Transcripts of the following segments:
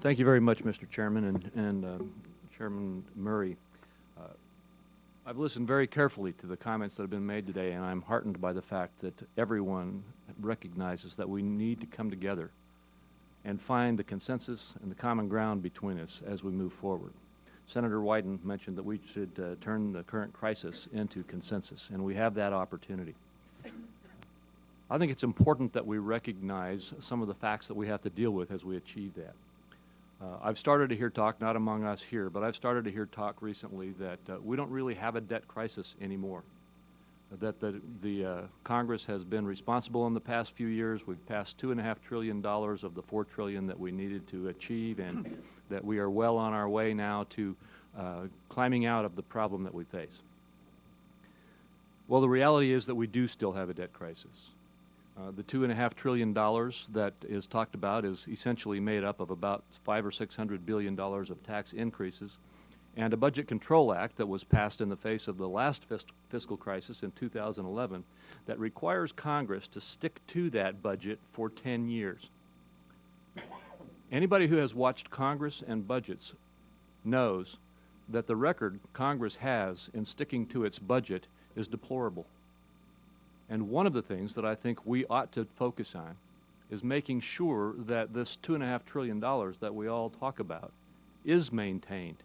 Thank you very much, Mr. Chairman and Chairman Murray. I've listened very carefully to the comments that have been made today, and I'm heartened by the fact that everyone recognizes that we need to come together and find the consensus and the common ground between us as we move forward. Senator Wyden mentioned that we should turn the current crisis into consensus, and we have that opportunity. I think it's important that we recognize some of the facts that we have to deal with as we achieve that. I've started to hear talk, not among us here, but I've started to hear talk recently that we don't really have a debt crisis anymore, that the Congress has been responsible in the past few years. We've passed $2.5 trillion of the $4 trillion that we needed to achieve, and that we are well on our way now to climbing out of the problem that we face. Well, the reality is that we do still have a debt crisis. The $2.5 trillion that is talked about is essentially made up of about $500 or $600 billion of tax increases, and a Budget Control Act that was passed in the face of the last fiscal crisis in 2011 that requires Congress to stick to that budget for 10 years. Anybody who has watched Congress and budgets knows that the record Congress has in sticking to its budget is deplorable. And one of the things that I think we ought to focus on is making sure that this $2.5 trillion that we all talk about is maintained.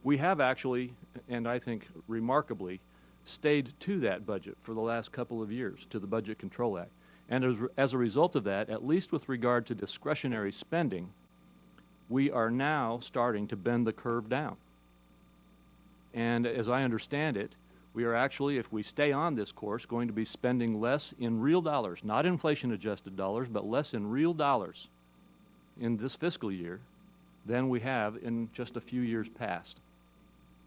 We have actually, and I think remarkably, stayed to that budget for the last couple of years, to the Budget Control Act. And as a result of that, at least with regard to discretionary spending, we are now starting to bend the curve down. And as I understand it, we are actually, if we stay on this course, going to be spending less in real dollars, not inflation-adjusted dollars, but less in real dollars in this fiscal year than we have in just a few years past.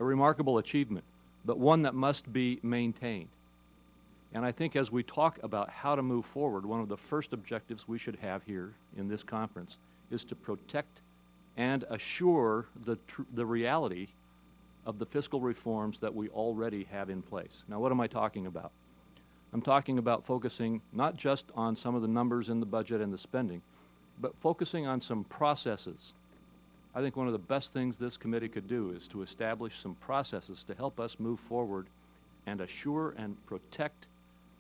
A remarkable achievement, but one that must be maintained. And I think as we talk about how to move forward, one of the first objectives we should have here in this conference is to protect and assure the reality of the fiscal reforms that we already have in place. Now, what am I talking about? I'm talking about focusing not just on some of the numbers in the budget and the spending, but focusing on some processes. I think one of the best things this committee could do is to establish some processes to help us move forward and assure and protect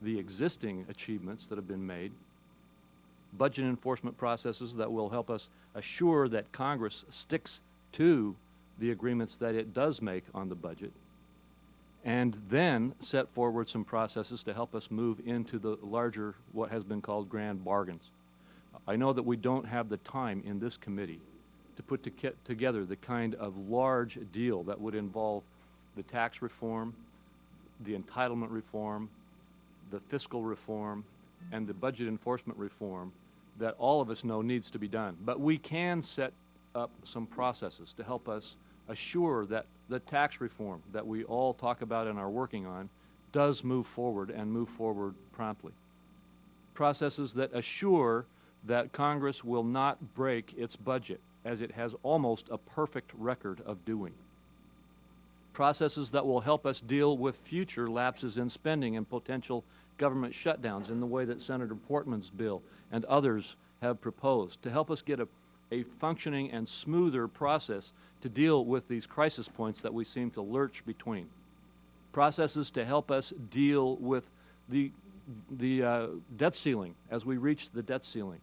the existing achievements that have been made, budget enforcement processes that will help us assure that Congress sticks to the agreements that it does make on the budget, and then set forward some processes to help us move into the larger, what has been called grand bargains. I know that we don't have the time in this committee to put together the kind of large deal that would involve the tax reform, the entitlement reform, the fiscal reform, and the budget enforcement reform that all of us know needs to be done. But we can set up some processes to help us assure that the tax reform that we all talk about and are working on does move forward and move forward promptly. Processes that assure that Congress will not break its budget, as it has almost a perfect record of doing. Processes that will help us deal with future lapses in spending and potential government shutdowns in the way that Senator Portman's bill and others have proposed, to help us get a functioning and smoother process to deal with these crisis points that we seem to lurch between. Processes to help us deal with the debt ceiling as we reach the debt ceiling,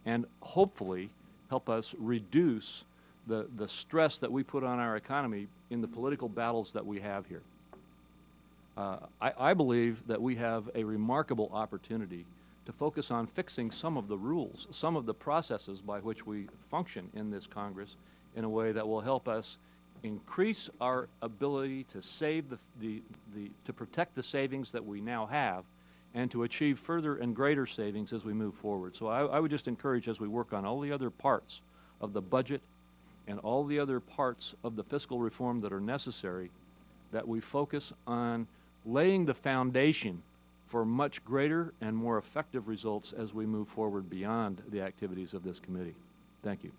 and hopefully help us reduce the stress that we put on our economy in the political battles that we have here. I believe that we have a remarkable opportunity to focus on fixing some of the rules, some of the processes by which we function in this Congress in a way that will help us increase our ability to save to protect the savings that we now have, and to achieve further and greater savings as we move forward. So I would just encourage, as we work on all the other parts of the budget and all the other parts of the fiscal reform that are necessary, that we focus on laying the foundation for much greater and more effective results as we move forward beyond the activities of this committee. Thank you.